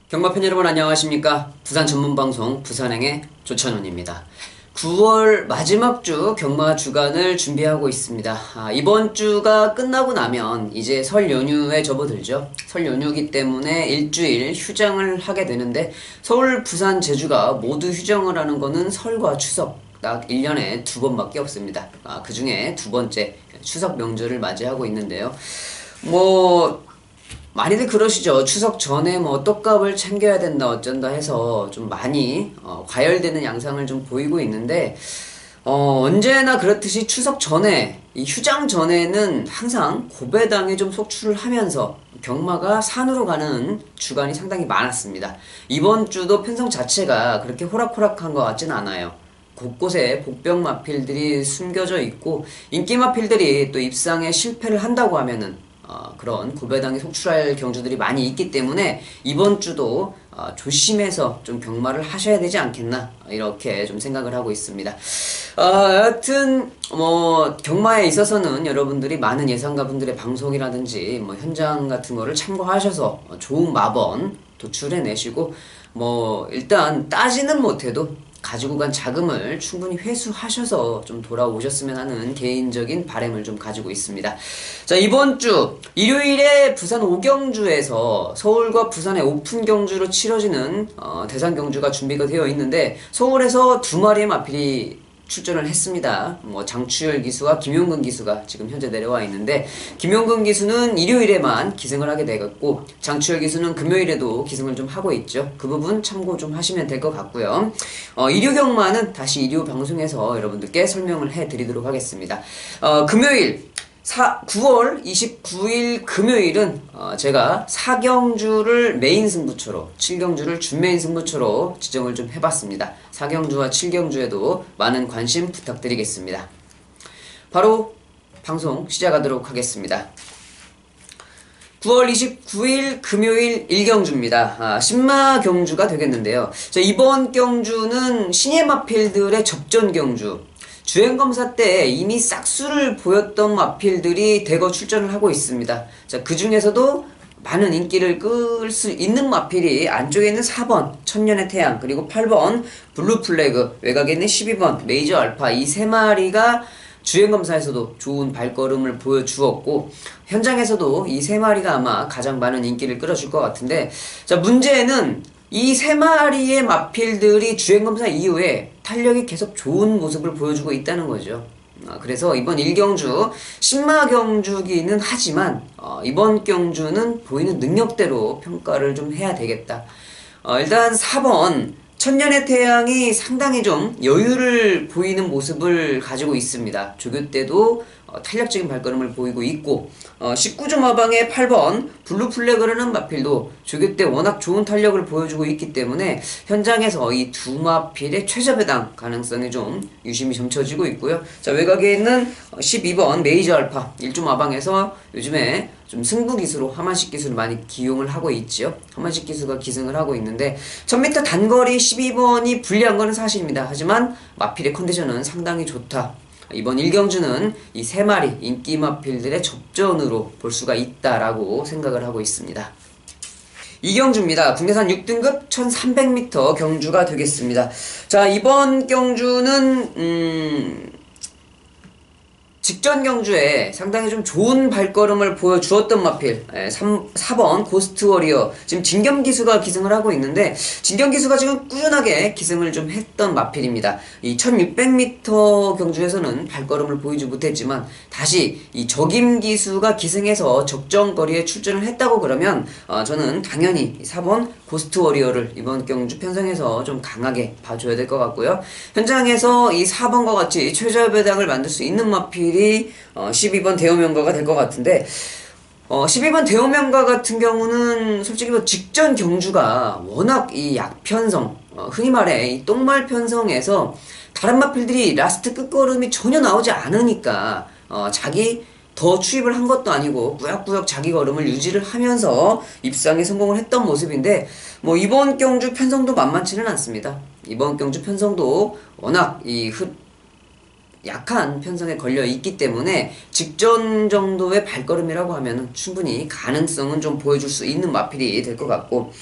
경마팬 여러분 안녕하십니까? 부산 전문방송 부산행의 조찬훈입니다. 9월 마지막 주 경마 주간을 준비하고 있습니다. 이번 주가 끝나고 나면 이제 설 연휴에 접어들죠. 설 연휴이기 때문에 일주일 휴장을 하게 되는데 서울, 부산, 제주가 모두 휴장을 하는 거는 설과 추석 딱 1년에 2번밖에 없습니다. 그 중에 두 번째 추석 명절을 맞이하고 있는데요. 많이들 그러시죠. 추석 전에 떡값을 챙겨야 된다 어쩐다 해서 좀 많이 과열되는 양상을 좀 보이고 있는데 언제나 그렇듯이 추석 전에 이 휴장 전에는 항상 고배당에 좀 속출을 하면서 경마가 산으로 가는 주간이 상당히 많았습니다. 이번 주도 편성 자체가 그렇게 호락호락한 것 같진 않아요. 곳곳에 복병 마필들이 숨겨져 있고 인기 마필들이 또 입상에 실패를 한다고 하면은 그런 고배당에 속출할 경주들이 많이 있기 때문에 이번 주도 조심해서 좀 경마를 하셔야 되지 않겠나 이렇게 좀 생각을 하고 있습니다. 여하튼 경마에 있어서는 여러분들이 많은 예상가분들의 방송이라든지 현장 같은 거를 참고하셔서 좋은 마번 도출해내시고 일단 따지는 못해도 가지고 간 자금을 충분히 회수하셔서 좀 돌아오셨으면 하는 개인적인 바람을 좀 가지고 있습니다. 자, 이번 주 일요일에 부산 오경주에서 서울과 부산의 오픈 경주로 치러지는 대상 경주가 준비가 되어 있는데 서울에서 두 마리의 마필이 출전을 했습니다. 장추열 기수와 김용근 기수가 지금 현재 내려와 있는데 김용근 기수는 일요일에만 기승을 하게 되겠고 장추열 기수는 금요일에도 기승을 좀 하고 있죠. 그 부분 참고 좀 하시면 될 것 같고요. 일요 경마는 다시 일요 방송에서 여러분들께 설명을 해드리도록 하겠습니다. 금요일 9월 29일 금요일은 제가 4경주를 메인 승부처로 7경주를 준메인 승부처로 지정을 좀 해봤습니다. 4경주와 7경주에도 많은 관심 부탁드리겠습니다. 바로 방송 시작하도록 하겠습니다. 9월 29일 금요일 1경주입니다. 신마 경주가 되겠는데요. 이번 경주는 신예 마필들의 접전 경주, 주행검사 때 이미 싹수를 보였던 마필들이 대거 출전을 하고 있습니다. 그 중에서도 많은 인기를 끌 수 있는 마필이 안쪽에 있는 4번 천년의 태양, 그리고 8번 블루플래그, 외곽에 있는 12번 메이저 알파, 이 세 마리가 주행검사에서도 좋은 발걸음을 보여주었고 현장에서도 이 세 마리가 아마 가장 많은 인기를 끌어줄 것 같은데, 문제는 이 세 마리의 마필들이 주행검사 이후에 탄력이 계속 좋은 모습을 보여주고 있다는 거죠. 그래서 이번 1경주 신마 경주기는 하지만 이번 경주는 보이는 능력대로 평가를 좀 해야 되겠다. 일단 4번 천년의 태양이 상당히 좀 여유를 보이는 모습을 가지고 있습니다. 조교 때도 탄력적인 발걸음을 보이고 있고 19점 마방의 8번 블루플래그라는 마필도 조교 때 워낙 좋은 탄력을 보여주고 있기 때문에 현장에서 이 두 마필의 최저배당 가능성이 좀 유심히 점쳐지고 있고요. 외곽에 있는 12번 메이저 알파 1점 마방에서 요즘에 좀 승부 기수로 하만식 기수를 많이 기용을 하고 있지요. 하만식 기수가 기승을 하고 있는데 1000m 단거리 12번이 불리한 거는 사실입니다. 하지만 마필의 컨디션은 상당히 좋다. 이번 1경주는 이 세 마리 인기 마필들의 접전으로 볼 수가 있다라고 생각을 하고 있습니다. 2경주입니다. 국내산 6등급 1300m 경주가 되겠습니다. 이번 경주는 직전 경주에 상당히 좀 좋은 발걸음을 보여주었던 마필 4번 고스트워리어, 지금 진겸기수가 기승을 하고 있는데 진겸기수가 지금 꾸준하게 기승을 좀 했던 마필입니다. 이 1600m 경주에서는 발걸음을 보이지 못했지만 다시 이 적임기수가 기승해서 적정거리에 출전을 했다고 그러면 저는 당연히 4번 고스트워리어를 이번 경주 편성해서 좀 강하게 봐줘야 될 것 같고요. 현장에서 이 4번과 같이 최저배당을 만들 수 있는 마필이 12번 대호명가가 될 것 같은데 12번 대호명가 같은 경우는 솔직히 직전 경주가 워낙 이 약편성, 흔히 말해 이 똥말 편성에서 다른 마필들이 라스트 끝걸음이 전혀 나오지 않으니까 자기 더 추입을 한 것도 아니고 꾸역꾸역 자기 걸음을 유지를 하면서 입상에 성공을 했던 모습인데 이번 경주 편성도 만만치는 않습니다. 이번 경주 편성도 워낙 약한 편성에 걸려 있기 때문에 직전 정도의 발걸음이라고 하면 충분히 가능성은 좀 보여줄 수 있는 마필이 될 것 같고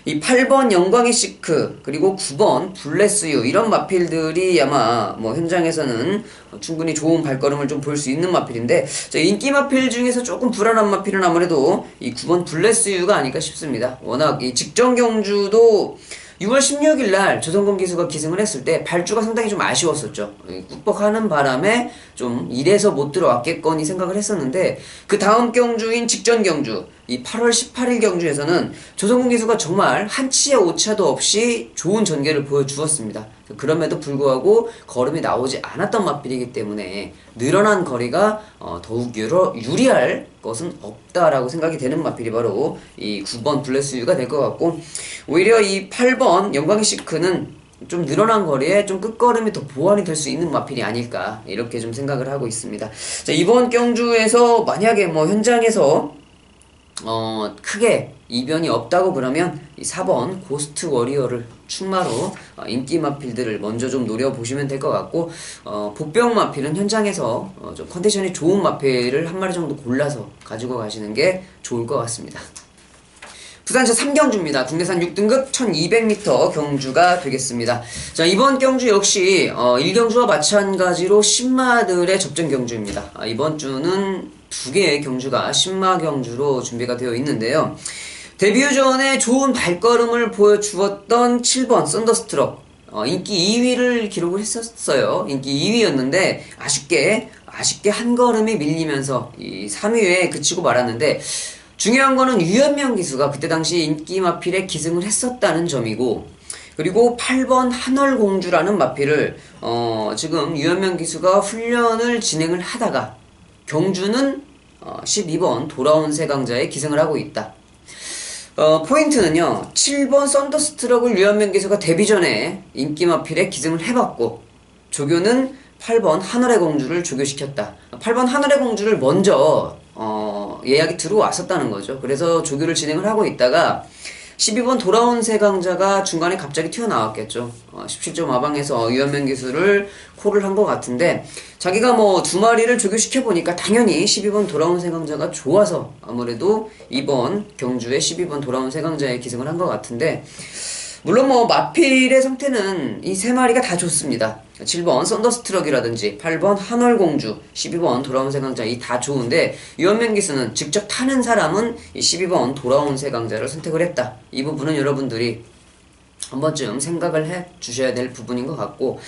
이 8번 영광의 시크 그리고 9번 블레스유 이런 마필들이 아마 뭐 현장에서는 충분히 좋은 발걸음을 좀 볼 수 있는 마필인데 인기 마필 중에서 조금 불안한 마필은 아무래도 이 9번 블레스유가 아닐까 싶습니다. 워낙 이 직전 경주도 6월 16일 날 조성근 기수가 기승을 했을 때 발주가 상당히 좀 아쉬웠었죠. 꾹뻑하는 바람에 좀 이래서 못 들어왔겠거니 생각을 했었는데 그 다음 경주인 직전 경주 이 8월 18일 경주에서는 조성근 기수가 정말 한치의 오차도 없이 좋은 전개를 보여주었습니다. 그럼에도 불구하고 걸음이 나오지 않았던 마필이기 때문에 늘어난 거리가 더욱 유리할 것은 없다라고 생각이 되는 마필이 바로 이 9번 블레스유가 될 것 같고, 오히려 이 8번 영광의 시크는 좀 늘어난 거리에 좀 끝걸음이 더 보완이 될 수 있는 마필이 아닐까 이렇게 좀 생각을 하고 있습니다. 자, 이번 경주에서 만약에 뭐 현장에서 크게 이변이 없다고 그러면 이 4번 고스트 워리어를 충마로 인기 마필들을 먼저 좀 노려보시면 될 것 같고, 복병 마필은 현장에서 좀 컨디션이 좋은 마필을 한 마리 정도 골라서 가지고 가시는 게 좋을 것 같습니다. 부산시 3경주입니다. 국내산 6등급 1200m 경주가 되겠습니다. 자, 이번 경주 역시 1경주와 마찬가지로 신마들의 접전 경주입니다. 이번 주는 2개의 경주가 신마 경주로 준비가 되어 있는데요. 데뷔 전에 좋은 발걸음을 보여주었던 7번 썬더스트럭 인기 2위를 기록을 했었어요. 인기 2위였는데 아쉽게 한 걸음이 밀리면서 이 3위에 그치고 말았는데, 중요한 거는 유현명 기수가 그때 당시 인기 마필에 기승을 했었다는 점이고, 그리고 8번 한월공주라는 마필을 지금 유현명 기수가 훈련을 진행을 하다가 경주는 12번 돌아온 세강자에 기승을 하고 있다. 포인트는요, 7번 썬더스트럭을 유현명 기수가 데뷔 전에 인기 마필에 기승을 해봤고, 조교는 8번 하늘의 공주를 조교시켰다. 8번 하늘의 공주를 먼저 예약이 들어왔었다는 거죠. 그래서 조교를 진행을 하고 있다가 12번 돌아온 세강자가 중간에 갑자기 튀어나왔겠죠. 17점 마방에서 유현명 기수를 콜을 한 것 같은데, 자기가 뭐 2마리를 조교시켜보니까 당연히 12번 돌아온 세강자가 좋아서 아무래도 이번 경주에 12번 돌아온 세강자에 기승을 한 것 같은데, 물론 뭐 마필의 상태는 이 3마리가 다 좋습니다. 7번 썬더스트럭이라든지 8번 한월공주, 12번 돌아온 세강자 이 다 좋은데, 유현명 기수는 직접 타는 사람은 이 12번 돌아온 세강자를 선택을 했다. 이 부분은 여러분들이 한 번쯤 생각을 해 주셔야 될 부분인 것 같고,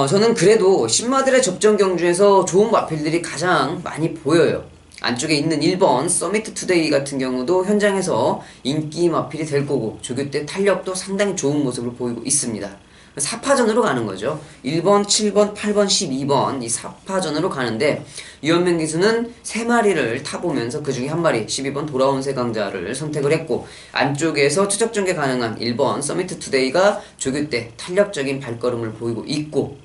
저는 그래도 신마들의 접전 경주에서 좋은 마필들이 가장 많이 보여요. 안쪽에 있는 1번 서미트 투데이 같은 경우도 현장에서 인기 마필이 될 거고, 조교 때 탄력도 상당히 좋은 모습을 보이고 있습니다. 4파전으로 가는 거죠. 1번, 7번, 8번, 12번 이 4파전으로 가는데, 유현명 기수는 3마리를 타보면서 그 중에 한 마리 12번 돌아온 세강자를 선택을 했고, 안쪽에서 추적 전개 가능한 1번 서미트 투데이가 조교 때 탄력적인 발걸음을 보이고 있고,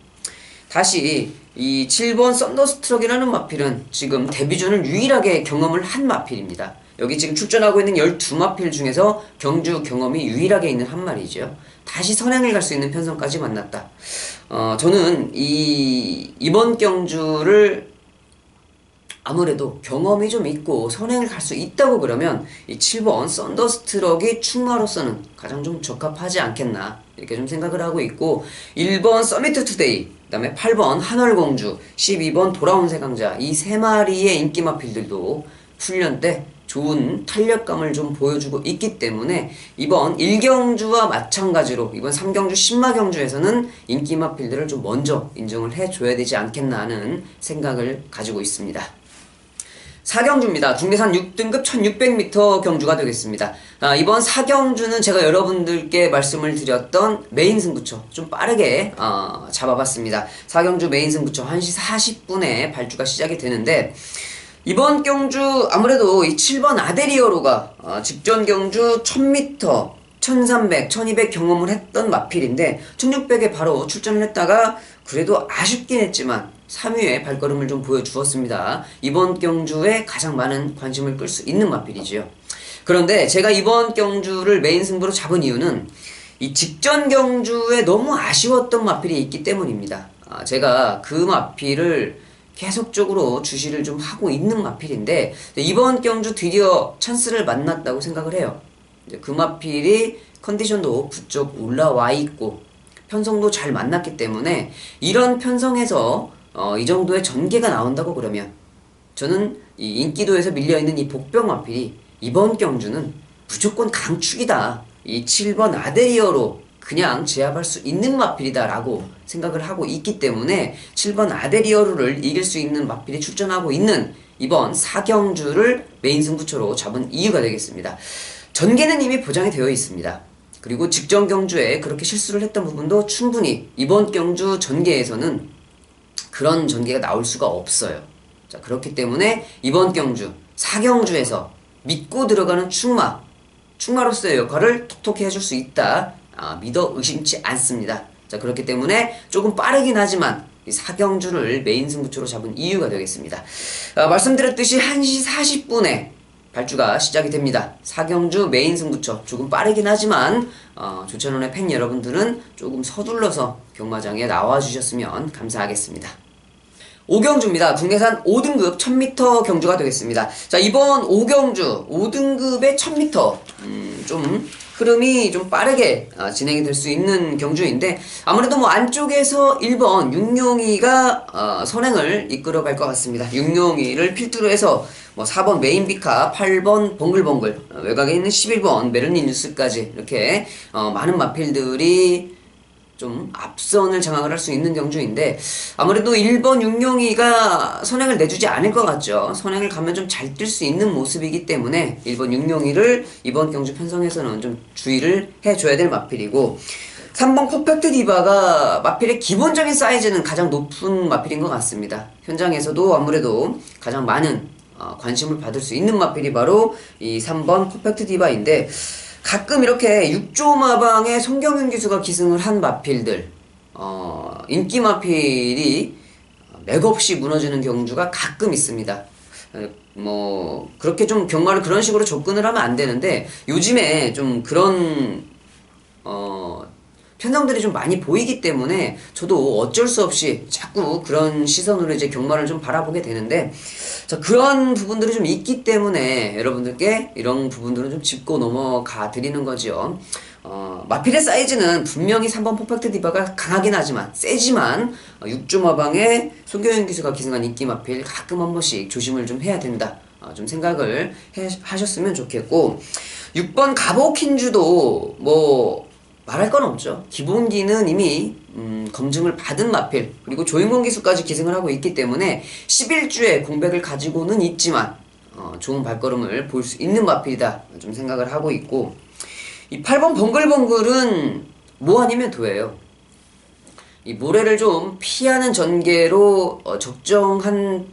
다시 이 7번 썬더스트럭이라는 마필은 지금 데뷔전을 유일하게 경험을 한 마필입니다. 여기 지금 출전하고 있는 12마필 중에서 경주 경험이 유일하게 있는 한 마리죠. 다시 선행을 갈 수 있는 편성까지 만났다. 저는 이번 경주를 아무래도 경험이 좀 있고 선행을 갈 수 있다고 그러면 이 7번 썬더스트럭이 충마로서는 가장 좀 적합하지 않겠나 이렇게 좀 생각을 하고 있고, 1번 서미트 투데이, 그 다음에 8번 한월공주, 12번 돌아온 세강자 이 3마리의 인기 마필들도 훈련 때 좋은 탄력감을 좀 보여주고 있기 때문에 이번 1경주와 마찬가지로 이번 3경주 신마경주에서는 인기 마필들을 좀 먼저 인정을 해줘야 되지 않겠나 하는 생각을 가지고 있습니다. 4경주입니다. 국내산 6등급 1600m 경주가 되겠습니다. 이번 4경주는 제가 여러분들께 말씀을 드렸던 메인 승부처 좀 빠르게 잡아봤습니다. 4경주 메인 승부처 1시 40분에 발주가 시작이 되는데, 이번 경주 아무래도 이 7번 아데리어로가 직전 경주 1000m, 1300, 1200 경험을 했던 마필인데 1600에 바로 출전을 했다가 그래도 아쉽긴 했지만 3위에 발걸음을 좀 보여주었습니다. 이번 경주에 가장 많은 관심을 끌 수 있는 마필이지요. 그런데 제가 이번 경주를 메인 승부로 잡은 이유는 이 직전 경주에 너무 아쉬웠던 마필이 있기 때문입니다. 제가 그 마필을 계속적으로 주시를 좀 하고 있는 마필인데, 이번 경주 드디어 찬스를 만났다고 생각을 해요. 그 마필이 컨디션도 부쩍 올라와 있고 편성도 잘 만났기 때문에 이런 편성에서 이 정도의 전개가 나온다고 그러면 저는 이 인기도에서 밀려있는 이 복병 마필이 이번 경주는 무조건 강축이다. 이 7번 아데리어로 그냥 제압할 수 있는 마필이다 라고 생각을 하고 있기 때문에 7번 아데리어를 이길 수 있는 마필이 출전하고 있는 이번 4경주를 메인 승부처로 잡은 이유가 되겠습니다. 전개는 이미 보장이 되어 있습니다. 그리고 직전 경주에 그렇게 실수를 했던 부분도 충분히 이번 경주 전개에서는 그런 전개가 나올 수가 없어요. 자, 그렇기 때문에 이번 경주 4경주에서 믿고 들어가는 충마로서의 역할을 톡톡히 해줄 수 있다. 믿어 의심치 않습니다. 자, 그렇기 때문에 조금 빠르긴 하지만 이 4경주를 메인 승부처로 잡은 이유가 되겠습니다. 말씀드렸듯이 1시 40분에 발주가 시작이 됩니다. 4경주 메인 승부처 조금 빠르긴 하지만 조찬원의 팬 여러분들은 조금 서둘러서 경마장에 나와주셨으면 감사하겠습니다. 5경주입니다. 국내산 5등급 1000m 경주가 되겠습니다. 자, 이번 5경주 5등급의 1000m 좀 흐름이 좀 빠르게 진행이 될 수 있는 경주인데 아무래도 뭐 안쪽에서 1번 육룡이가 선행을 이끌어 갈 것 같습니다. 육룡이를 필두로 해서 뭐 4번 메인비카, 8번 봉글봉글, 외곽에 있는 11번 메르니 뉴스까지 이렇게 많은 마필들이 좀 앞선을 장악을 할 수 있는 경주인데 아무래도 1번 육룡이가 선행을 내주지 않을 것 같죠. 선행을 가면 좀 잘 뛸 수 있는 모습이기 때문에 1번 육룡이를 이번 경주 편성에서는 좀 주의를 해줘야 될 마필이고 3번 퍼펙트 디바가 마필의 기본적인 사이즈는 가장 높은 마필인 것 같습니다. 현장에서도 아무래도 가장 많은 관심을 받을 수 있는 마필이 바로 이 3번 퍼펙트 디바인데 가끔 이렇게 6조 마방에 송경윤 기수가 기승을 한 마필들 인기 마필이 맥없이 무너지는 경주가 가끔 있습니다. 뭐 그렇게 좀 경마를 그런 식으로 접근을 하면 안 되는데 요즘에 좀 그런 편성들이 좀 많이 보이기 때문에 저도 어쩔 수 없이 자꾸 그런 시선으로 이제 경마를 좀 바라보게 되는데 자, 그런 부분들이 좀 있기 때문에 여러분들께 이런 부분들은 좀 짚고 넘어가 드리는 거죠. 마필의 사이즈는 분명히 3번 퍼펙트 디바가 강하긴 하지만 세지만 6조 마방에 송경윤 기수가 기승한 인기 마필 가끔 한 번씩 조심을 좀 해야 된다. 좀 생각을 하셨으면 좋겠고 6번 가보킨주도 뭐 말할 건 없죠. 기본기는 이미 검증을 받은 마필 그리고 조인공 기수까지 기승을 하고 있기 때문에 11주의 공백을 가지고는 있지만 좋은 발걸음을 볼 수 있는 마필이다 좀 생각을 하고 있고 이 8번 벙글벙글은 뭐 아니면 도예요. 이 모래를 좀 피하는 전개로 적정한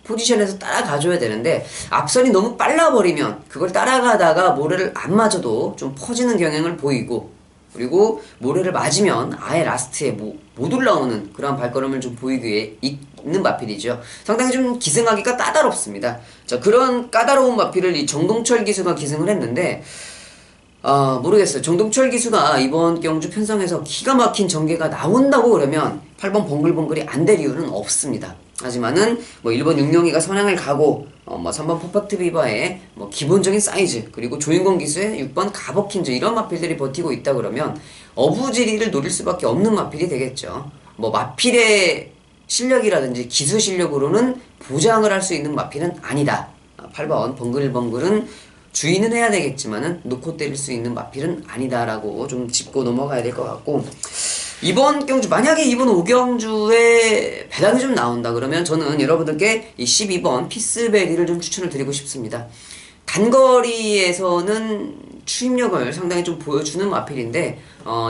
포지션에서 따라가줘야 되는데 앞선이 너무 빨라버리면 그걸 따라가다가 모래를 안 맞아도 좀 퍼지는 경향을 보이고 그리고 모래를 맞으면 아예 라스트에 못 올라오는 그런 발걸음을 좀 보이기 있는 마필이죠. 상당히 좀 기승하기가 까다롭습니다. 자, 그런 까다로운 마필을 이 정동철 기수가 기승을 했는데 모르겠어요. 정동철 기수가 이번 경주 편성에서 기가 막힌 전개가 나온다고 그러면 8번 벙글벙글이 안 될 이유는 없습니다. 하지만은 뭐 1번 육룡이가 선행을 가고 뭐 3번 퍼펙트 비바의 뭐 기본적인 사이즈 그리고 조인공 기수의 6번 가버킨즈 이런 마필들이 버티고 있다 그러면 어부지리를 노릴 수밖에 없는 마필이 되겠죠. 뭐 마필의 실력이라든지 기수 실력으로는 보장을 할 수 있는 마필은 아니다. 8번 벙글벙글은 주의는 해야 되겠지만은 놓고 때릴 수 있는 마필은 아니다라고 좀 짚고 넘어가야 될 것 같고 이번 경주 만약에 이번 5경주에 배당이 좀 나온다 그러면 저는 여러분들께 이 12번 피스베리를 좀 추천을 드리고 싶습니다. 단거리에서는 추임력을 상당히 좀 보여주는 마필인데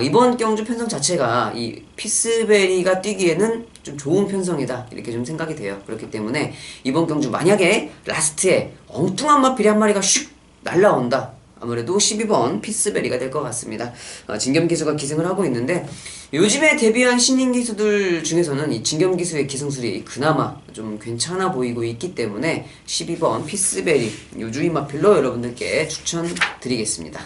이번 경주 편성 자체가 이 피스베리가 뛰기에는 좀 좋은 편성이다 이렇게 좀 생각이 돼요. 그렇기 때문에 이번 경주 만약에 라스트에 엉뚱한 마필이 한 마리가 슉 날라온다 아무래도 12번 피스베리가 될 것 같습니다. 진겸 기수가 기승을 하고 있는데 요즘에 데뷔한 신인 기수들 중에서는 이 진겸 기수의 기승술이 그나마 좀 괜찮아 보이고 있기 때문에 12번 피스베리 요주인 마필로 여러분들께 추천드리겠습니다.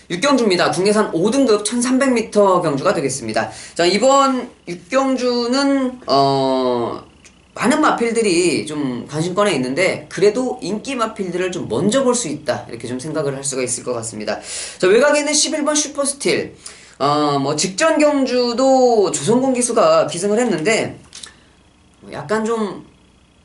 6경주입니다. 국내산 5등급 1300m 경주가 되겠습니다. 자, 이번 6경주는 많은 마필들이 좀 관심권에 있는데 그래도 인기 마필들을 좀 먼저 볼 수 있다 이렇게 좀 생각을 할 수가 있을 것 같습니다. 자, 외곽에는 11번 슈퍼스틸 뭐 직전 경주도 조성공 기수가 기승을 했는데 약간 좀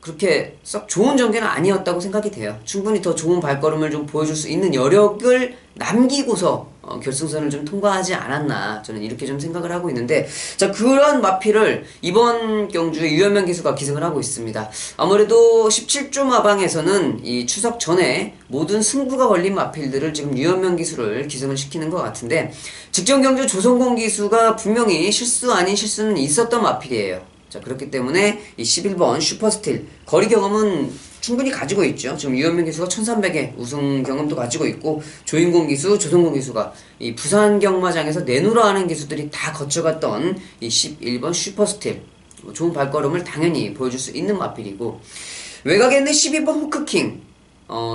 그렇게 썩 좋은 전개는 아니었다고 생각이 돼요. 충분히 더 좋은 발걸음을 좀 보여줄 수 있는 여력을 남기고서 결승선을 좀 통과하지 않았나 저는 이렇게 좀 생각을 하고 있는데 자 그런 마필을 이번 경주에 유현명 기수가 기승을 하고 있습니다. 아무래도 17조 마방에서는 이 추석 전에 모든 승부가 걸린 마필들을 지금 유현명 기수를 기승을 시키는 것 같은데 직전 경주 조성공 기수가 분명히 실수 아닌 실수는 있었던 마필이에요. 자 그렇기 때문에 이 11번 슈퍼스틸 거리 경험은 충분히 가지고 있죠. 지금 유현명 기수가 1300의 우승 경험도 가지고 있고 조인공 기수, 조성공 기수가 이 부산 경마장에서 내놓으라 하는 기수들이 다 거쳐갔던 이 11번 슈퍼스틸 좋은 발걸음을 당연히 보여줄 수 있는 마필이고 외곽에 있는 12번 호크킹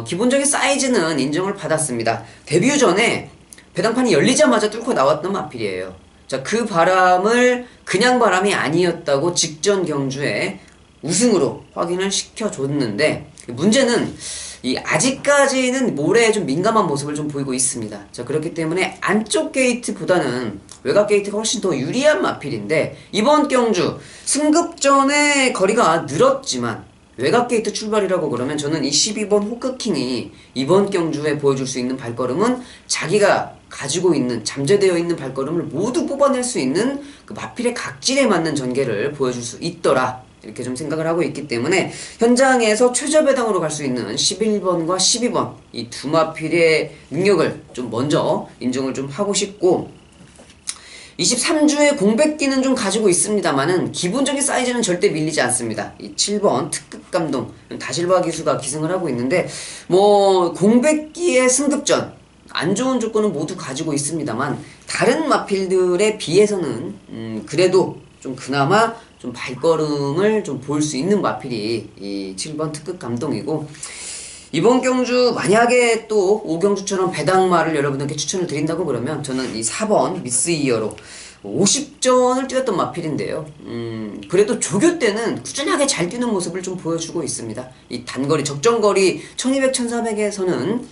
기본적인 사이즈는 인정을 받았습니다. 데뷔 전에 배당판이 열리자마자 뚫고 나왔던 마필이에요. 자, 그 바람을 그냥 바람이 아니었다고 직전 경주에 우승으로 확인을 시켜줬는데 문제는 이 아직까지는 모래에 좀 민감한 모습을 좀 보이고 있습니다. 자 그렇기 때문에 안쪽 게이트보다는 외곽 게이트가 훨씬 더 유리한 마필인데 이번 경주 승급전의 거리가 늘었지만 외곽 게이트 출발이라고 그러면 저는 이 12번 호크킹이 이번 경주에 보여줄 수 있는 발걸음은 자기가 가지고 있는 잠재되어 있는 발걸음을 모두 뽑아낼 수 있는 그 마필의 각질에 맞는 전개를 보여줄 수 있더라 이렇게 좀 생각을 하고 있기 때문에 현장에서 최저 배당으로 갈 수 있는 11번과 12번 이 두 마필의 능력을 좀 먼저 인정을 좀 하고 싶고 23주에 공백기는 좀 가지고 있습니다만은 기본적인 사이즈는 절대 밀리지 않습니다. 이 7번 특급 감동 다실바 기수가 기승을 하고 있는데 뭐 공백기의 승급전 안 좋은 조건은 모두 가지고 있습니다만 다른 마필들에 비해서는 그래도 좀 그나마 좀 발걸음을 좀 볼 수 있는 마필이 이 7번 특급 감동이고 이번 경주 만약에 또 5경주처럼 배당마를 여러분들께 추천을 드린다고 그러면 저는 이 4번 미스 이어로 50전을 뛰었던 마필인데요. 그래도 조교 때는 꾸준하게 잘 뛰는 모습을 좀 보여주고 있습니다. 이 단거리 적정거리 1200, 1300에서는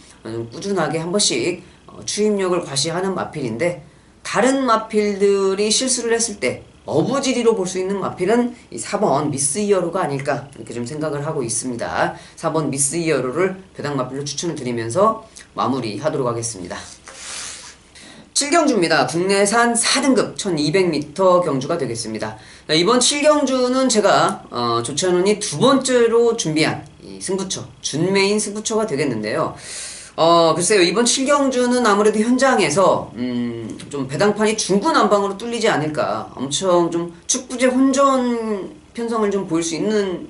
꾸준하게 한 번씩 추임력을 과시하는 마필인데 다른 마필들이 실수를 했을 때 어부지리로 볼 수 있는 마필은 이 4번 미스 이어로가 아닐까 이렇게 좀 생각을 하고 있습니다. 4번 미스 이어로를 배당 마필로 추천을 드리면서 마무리하도록 하겠습니다. 7경주입니다. 국내산 4등급 1200m 경주가 되겠습니다. 이번 7경주는 제가 조찬훈이 두 번째로 준비한 이 승부처 준메인 승부처가 되겠는데요. 글쎄요, 이번 7경주는 아무래도 현장에서, 좀 배당판이 중구난방으로 뚫리지 않을까. 엄청 좀 축구제 혼전 편성을 좀 보일 수 있는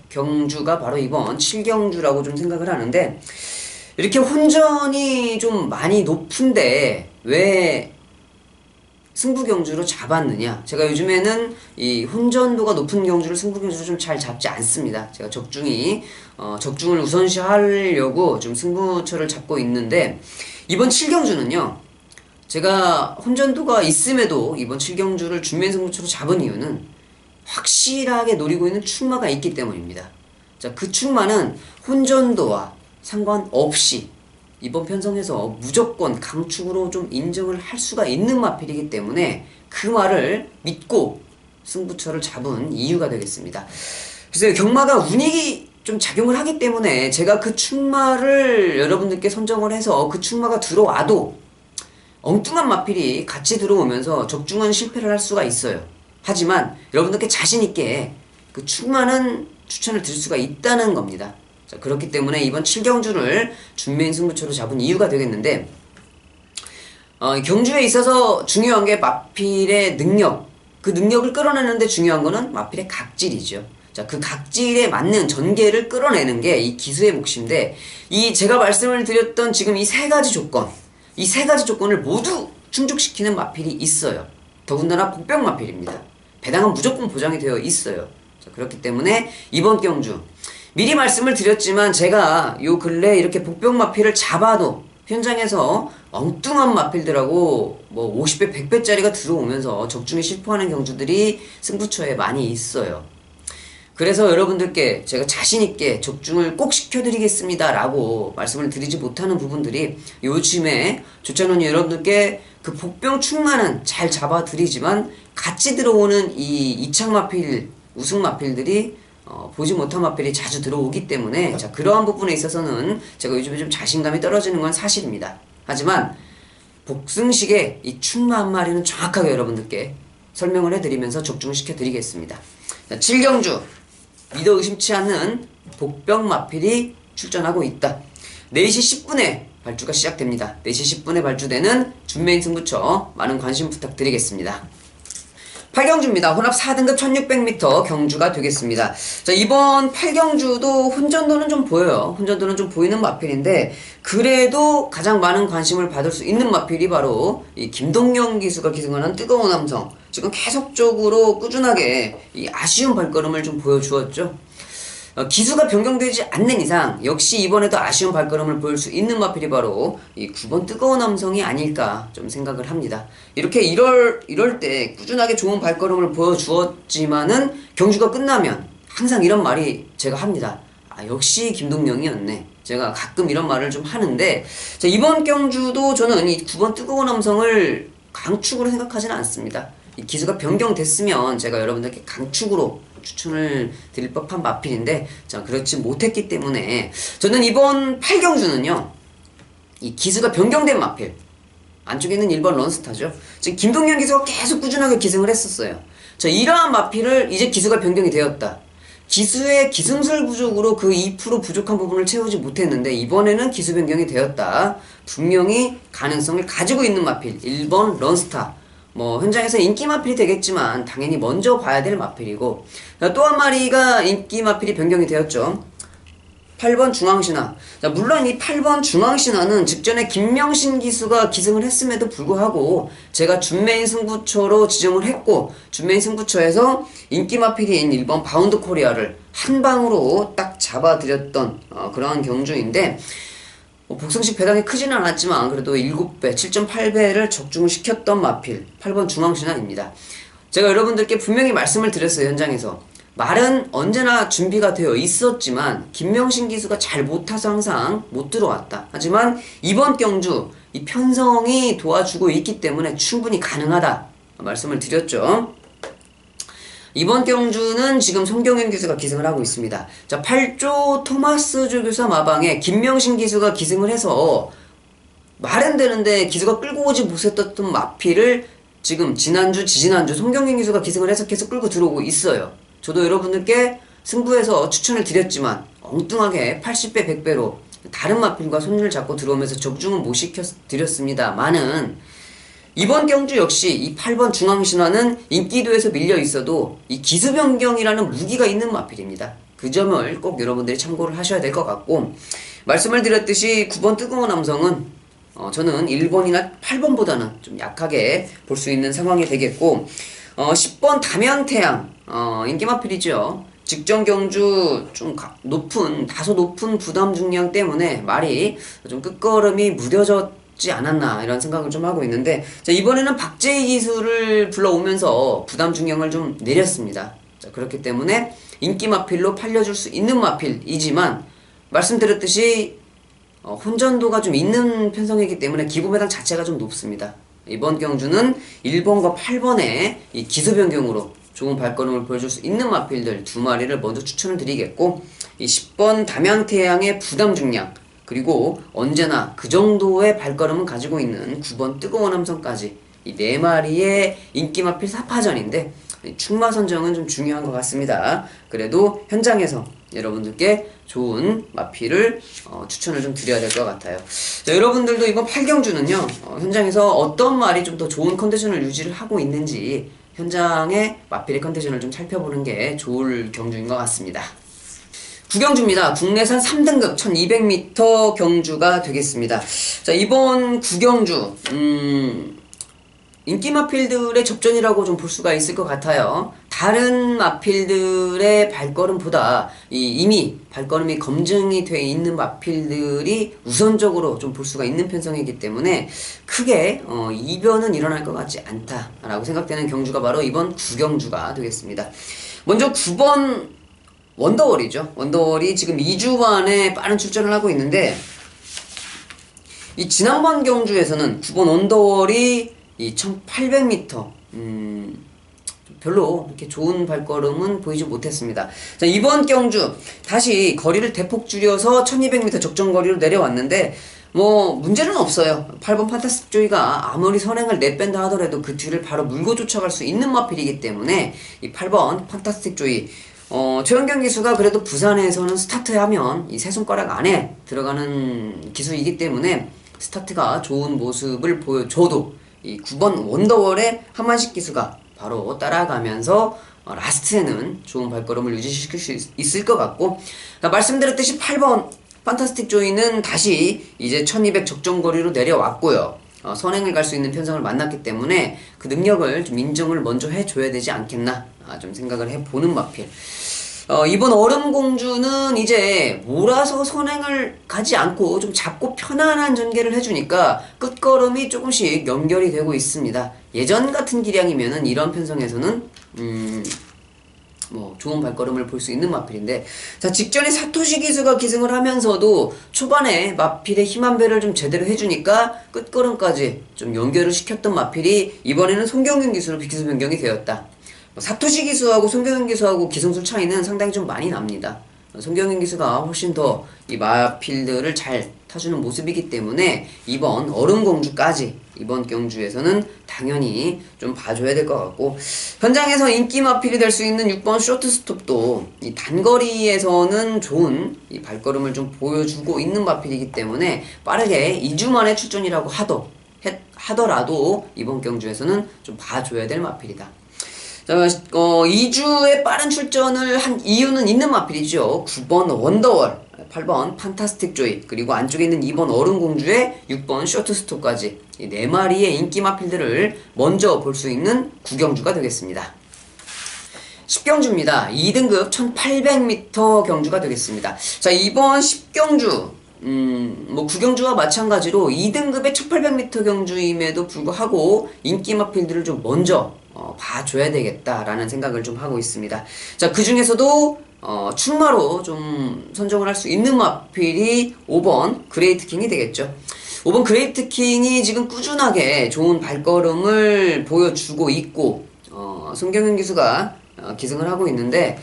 경주가 바로 이번 7경주라고 좀 생각을 하는데, 이렇게 혼전이 좀 많이 높은데, 왜 승부 경주로 잡았느냐? 제가 요즘에는 이 혼전도가 높은 경주를 승부 경주로 좀 잘 잡지 않습니다. 제가 적중을 우선시 하려고 좀 승부처를 잡고 있는데 이번 7경주는요. 제가 혼전도가 있음에도 이번 7경주를 준비한 승부처로 잡은 이유는 확실하게 노리고 있는 출마가 있기 때문입니다. 자, 그 출마는 혼전도와 상관없이 이번 편성에서 무조건 강축으로 좀 인정을 할 수가 있는 마필이기 때문에 그 말을 믿고 승부처를 잡은 이유가 되겠습니다. 그래서 경마가 운이 좀 작용을 하기 때문에 제가 그 출마를 여러분들께 선정을 해서 그 출마가 들어와도 엉뚱한 마필이 같이 들어오면서 적중한 실패를 할 수가 있어요. 하지만 여러분들께 자신있게 그 출마는 추천을 드릴 수가 있다는 겁니다. 자, 그렇기 때문에 이번 7경주를 준메인 승부처로 잡은 이유가 되겠는데 경주에 있어서 중요한 게 마필의 능력, 그 능력을 끌어내는데 중요한 거는 마필의 각질이죠. 자, 그 각질에 맞는 전개를 끌어내는 게 이 기수의 몫인데 이 제가 말씀을 드렸던 지금 이 세 가지 조건, 이 세 가지 조건을 모두 충족시키는 마필이 있어요. 더군다나 복병 마필입니다. 배당은 무조건 보장이 되어 있어요. 자, 그렇기 때문에 이번 경주 미리 말씀을 드렸지만 제가 요 근래 이렇게 복병 마필을 잡아도 현장에서 엉뚱한 마필들하고 뭐 50배, 100배짜리가 들어오면서 적중에 실패하는 경주들이 승부처에 많이 있어요. 그래서 여러분들께 제가 자신있게 적중을 꼭 시켜드리겠습니다 라고 말씀을 드리지 못하는 부분들이 요즘에 조찬원이 여러분들께 그 복병 충만은 잘 잡아드리지만 같이 들어오는 이 이착 마필, 우승 마필들이 보지 못한 마필이 자주 들어오기 때문에 자, 그러한 부분에 있어서는 제가 요즘에 좀 자신감이 떨어지는 건 사실입니다. 하지만 복승식의 이 충마 한 마리는 정확하게 여러분들께 설명을 해드리면서 적중을 시켜드리겠습니다. 자, 7경주 믿어 의심치 않는 복병 마필이 출전하고 있다. 4시 10분에 발주가 시작됩니다. 4시 10분에 발주되는 준메인 승부처 많은 관심 부탁드리겠습니다. 8경주입니다. 혼합 4등급 1600m 경주가 되겠습니다. 자, 이번 8경주도 혼전도는 좀 보여요. 혼전도는 좀 보이는 마필인데 그래도 가장 많은 관심을 받을 수 있는 마필이 바로 이 김동영 기수가 기승하는 뜨거운 함성. 지금 계속적으로 꾸준하게 이 아쉬운 발걸음을 좀 보여주었죠. 기수가 변경되지 않는 이상 역시 이번에도 아쉬운 발걸음을 보일 수 있는 마필이 바로 이 9번 뜨거운 함성이 아닐까 좀 생각을 합니다. 이렇게 이럴 때 꾸준하게 좋은 발걸음을 보여주었지만은 경주가 끝나면 항상 이런 말이 제가 합니다. 아, 역시 김동영이었네. 제가 가끔 이런 말을 좀 하는데 자, 이번 경주도 저는 이 9번 뜨거운 함성을 강축으로 생각하지는 않습니다. 이 기수가 변경됐으면 제가 여러분들께 강축으로 추천을 드릴 법한 마필인데 자, 그렇지 못했기 때문에 저는 이번 8경주는요 이 기수가 변경된 마필 안쪽에는 1번 런스타죠. 지금 김동현 기수가 계속 꾸준하게 기승을 했었어요. 자, 이러한 마필을 이제 기수가 변경이 되었다. 기수의 기승술 부족으로 그 2% 부족한 부분을 채우지 못했는데 이번에는 기수 변경이 되었다. 분명히 가능성을 가지고 있는 마필 1번 런스타. 뭐 현장에서 인기 마필이 되겠지만 당연히 먼저 봐야 될 마필이고 또 한 마리가 인기 마필이 변경이 되었죠. 8번 중앙신화. 자, 물론 이 8번 중앙신화는 직전에 김명신 기수가 기승을 했음에도 불구하고 제가 준메인 승부처로 지정을 했고 준메인 승부처에서 인기 마필인 1번 바운드 코리아를 한 방으로 딱 잡아드렸던 그러한 경주인데 복승식 배당이 크지는 않았지만 그래도 7배, 7.8배를 적중을 시켰던 마필 8번 중앙신화입니다. 제가 여러분들께 분명히 말씀을 드렸어요. 현장에서 말은 언제나 준비가 되어 있었지만 김명신 기수가 잘 못 타서 항상 못 들어왔다. 하지만 이번 경주 이 편성이 도와주고 있기 때문에 충분히 가능하다 말씀을 드렸죠. 이번 경주는 지금 송경현 기수가 기승을 하고 있습니다. 자, 8조 토마스 조교사 마방에 김명신 기수가 기승을 해서 말은 되는데 기수가 끌고 오지 못했던 마필을 지금 지난주, 지지난주 송경현 기수가 기승을 해서 계속 끌고 들어오고 있어요. 저도 여러분들께 승부에서 추천을 드렸지만 엉뚱하게 80배, 100배로 다른 마필과 손을 잡고 들어오면서 적중은 못 시켜드렸습니다만은 이번 경주 역시 이 8번 중앙신화는 인기도에서 밀려 있어도 이 기수변경이라는 무기가 있는 마필입니다. 그 점을 꼭 여러분들이 참고를 하셔야 될 것 같고 말씀을 드렸듯이 9번 뜨거운 함성은 저는 1번이나 8번보다는 좀 약하게 볼 수 있는 상황이 되겠고 10번 담양태양 인기 마필이죠. 직전 경주 좀 다소 높은 부담 중량 때문에 말이 좀 끝걸음이 무뎌졌지 않았나 이런 생각을 좀 하고 있는데 자, 이번에는 박재희 기수를 불러오면서 부담 중량을 좀 내렸습니다. 자, 그렇기 때문에 인기 마필로 팔려줄 수 있는 마필이지만 말씀드렸듯이 혼전도가 좀 있는 편성이기 때문에 기부매당 자체가 좀 높습니다. 이번 경주는 1번과 8번의 이 기수 변경으로 좋은 발걸음을 보여줄 수 있는 마필들 2마리를 먼저 추천을 드리겠고 이 10번 담양태양의 부담 중량 그리고 언제나 그 정도의 발걸음은 가지고 있는 9번 뜨거운 함성까지 이 4마리의 인기 마필 4파전인데 충마 선정은 좀 중요한 것 같습니다. 그래도 현장에서 여러분들께 좋은 마필을 추천을 좀 드려야 될 것 같아요. 자, 여러분들도 이번 8경주는요 현장에서 어떤 말이 좀 더 좋은 컨디션을 유지를 하고 있는지 현장의 마필의 컨디션을 좀 살펴보는 게 좋을 경주인 것 같습니다. 9경주입니다. 국내산 3등급 1200m 경주가 되겠습니다. 자, 이번 9경주 인기 마필들의 접전이라고 좀 볼 수가 있을 것 같아요. 다른 마필들의 발걸음보다 이미 발걸음이 검증이 돼 있는 마필들이 우선적으로 좀 볼 수가 있는 편성이기 때문에 크게 이변은 일어날 것 같지 않다라고 생각되는 경주가 바로 이번 9경주가 되겠습니다. 먼저 9번 원더월이죠. 원더월이 지금 2주 만에 빠른 출전을 하고 있는데, 이 지난번 경주에서는 9번 원더월이 이 1800m, 별로 이렇게 좋은 발걸음은 보이지 못했습니다. 자, 이번 경주 다시 거리를 대폭 줄여서 1200m 적정거리로 내려왔는데 뭐 문제는 없어요. 8번 판타스틱 조이가 아무리 선행을 내뺀다 하더라도 그 뒤를 바로 물고 쫓아갈 수 있는 마필이기 때문에 이 8번 판타스틱 조이 최원경 기수가 그래도 부산에서는 스타트하면 이 세 손가락 안에 들어가는 기수이기 때문에 스타트가 좋은 모습을 보여줘도 이 9번 원더월의 한만식 기수가 바로 따라가면서 라스트에는 좋은 발걸음을 유지시킬 수 있을 것 같고, 말씀드렸듯이 8번 판타스틱 조이는 다시 이제 1200 적정거리로 내려왔고요. 선행을 갈 수 있는 편성을 만났기 때문에 그 능력을 좀 인정을 먼저 해줘야 되지 않겠나 좀 생각을 해보는 마필. 이번 얼음공주는 이제 몰아서 선행을 가지 않고 좀 잡고 편안한 전개를 해주니까 끝걸음이 조금씩 연결이 되고 있습니다. 예전 같은 기량이면은 이런 편성에서는 뭐 좋은 발걸음을 볼 수 있는 마필인데, 자, 직전에 사토시 기수가 기승을 하면서도 초반에 마필의 힘 한 배를 좀 제대로 해주니까 끝걸음까지 좀 연결을 시켰던 마필이 이번에는 송경윤 기수로 기수 변경이 되었다. 사토시 기수하고 송경윤 기수하고 기승술 차이는 상당히 좀 많이 납니다. 송경윤 기수가 훨씬 더 이 마필들을 잘 타주는 모습이기 때문에 이번 얼음공주까지 이번 경주에서는 당연히 좀 봐줘야 될 것 같고, 현장에서 인기 마필이 될 수 있는 6번 쇼트스톱도 이 단거리에서는 좋은 이 발걸음을 좀 보여주고 있는 마필이기 때문에 빠르게 2주 만에 출전이라고 하더라도 이번 경주에서는 좀 봐줘야 될 마필이다. 자, 2주에 빠른 출전을 한 이유는 있는 마필이죠. 9번 원더월, 8번 판타스틱 조이, 그리고 안쪽에 있는 2번 얼음공주에 6번 쇼트스톱까지 이 4마리의 인기 마필들을 먼저 볼 수 있는 구경주가 되겠습니다. 10경주입니다. 2등급 1800m 경주가 되겠습니다. 자, 이번 10경주 뭐 구경주와 마찬가지로 2등급의 1800m 경주임에도 불구하고 인기 마필들을 좀 먼저 봐줘야 되겠다라는 생각을 좀 하고 있습니다. 자, 그 중에서도 출마로 좀 선정을 할 수 있는 마필이 5번 그레이트 킹이 되겠죠. 5번 그레이트 킹이 지금 꾸준하게 좋은 발걸음을 보여주고 있고, 송경윤 기수가 기승을 하고 있는데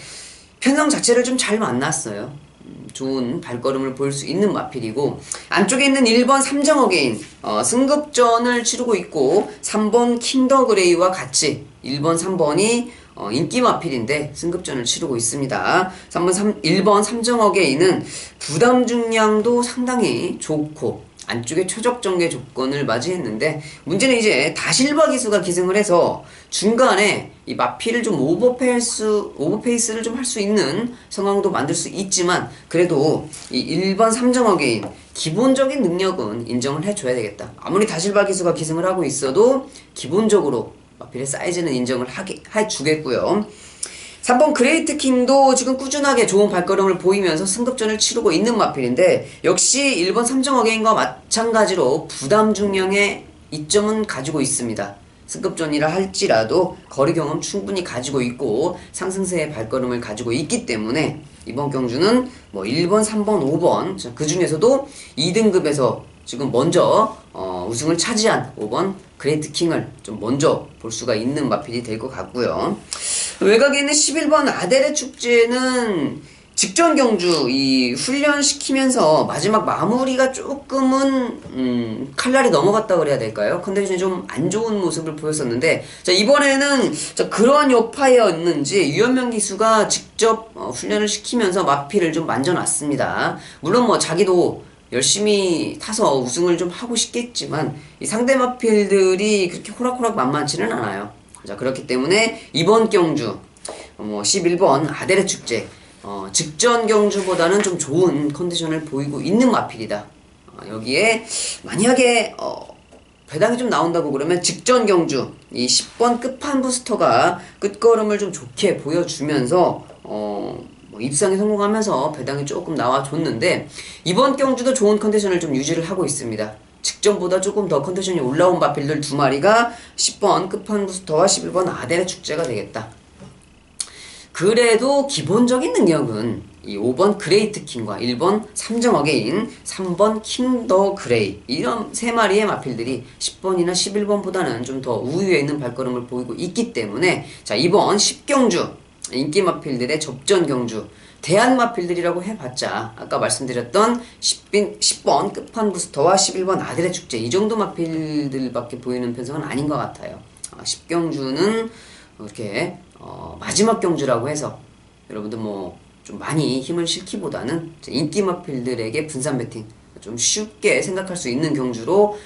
편성 자체를 좀 잘 만났어요. 좋은 발걸음을 보일 수 있는 마필이고, 안쪽에 있는 1번 삼정어게인 승급전을 치르고 있고, 3번 킹더그레이와 같이 1번 3번이 인기 마필인데 승급전을 치르고 있습니다. 1번 삼정어게인은 부담 중량도 상당히 좋고 안쪽에 최적 전개 조건을 맞이했는데, 문제는 이제 다실바 기수가 기승을 해서 중간에 이 마필을 좀 오버페이스를 좀 할 수 있는 상황도 만들 수 있지만, 그래도 이 1번 삼정어게인 기본적인 능력은 인정을 해줘야 되겠다. 아무리 다실바 기수가 기승을 하고 있어도 기본적으로 마필의 사이즈는 인정을 해주겠고요. 3번 그레이트 킹도 지금 꾸준하게 좋은 발걸음을 보이면서 승급전을 치르고 있는 마필인데, 역시 1번 삼정어게인과 마찬가지로 부담 중량의 이점은 가지고 있습니다. 승급전이라 할지라도 거리 경험 충분히 가지고 있고 상승세의 발걸음을 가지고 있기 때문에 이번 경주는 뭐 1번, 3번, 5번 그 중에서도 2등급에서 지금 먼저 우승을 차지한 5번 그레이트 킹을 좀 먼저 볼 수가 있는 마필이 될 것 같고요. 외곽에 있는 11번 아델의 축제는 직전 경주 이 훈련시키면서 마지막 마무리가 조금은 칼날이 넘어갔다 그래야 될까요? 컨디션이 좀 안 좋은 모습을 보였었는데, 자, 이번에는 그러한 여파였는지 유현명 기수가 직접 훈련을 시키면서 마필을 좀 만져놨습니다. 물론 뭐 자기도 열심히 타서 우승을 좀 하고 싶겠지만 이 상대 마필들이 그렇게 호락호락 만만치는 않아요. 자, 그렇기 때문에 이번 경주 11번 아델의 축제 직전 경주보다는 좀 좋은 컨디션을 보이고 있는 마필이다. 여기에 만약에 배당이 좀 나온다고 그러면 직전 경주 이 10번 끝판 부스터가 끝걸음을 좀 좋게 보여주면서 입상에 성공하면서 배당이 조금 나와줬는데, 이번 경주도 좋은 컨디션을 좀 유지를 하고 있습니다. 직전보다 조금 더 컨디션이 올라온 마필들 2마리가 10번 끝판 부스터와 11번 아델의 축제가 되겠다. 그래도 기본적인 능력은 이 5번 그레이트 킹과 1번 3점 어게인, 3번 킹 더 그레이 이런 세 마리의 마필들이 10번이나 11번보다는 좀 더 우위에 있는 발걸음을 보이고 있기 때문에 자 이번 10경주 인기 마필들의 접전 경주 대한 마필들이라고 해봤자 아까 말씀드렸던 10번 끝판 부스터와 11번 아들의 축제 이 정도 마필들밖에 보이는 편성은 아닌 것 같아요. 10경주는 이렇게 마지막 경주라고 해서 여러분들 뭐 좀 많이 힘을 실기보다는 인기 마필들에게 분산 배팅 좀 쉽게 생각할 수 있는 경주로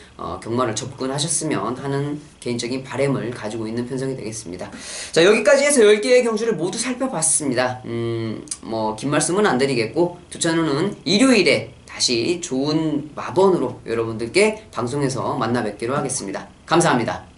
경마를 접근하셨으면 하는 개인적인 바람을 가지고 있는 편성이 되겠습니다. 자 여기까지 해서 10개의 경주를 모두 살펴봤습니다. 뭐 긴 말씀은 안 드리겠고 두천호는 일요일에 다시 좋은 마번으로 여러분들께 방송에서 만나 뵙기로 하겠습니다. 감사합니다.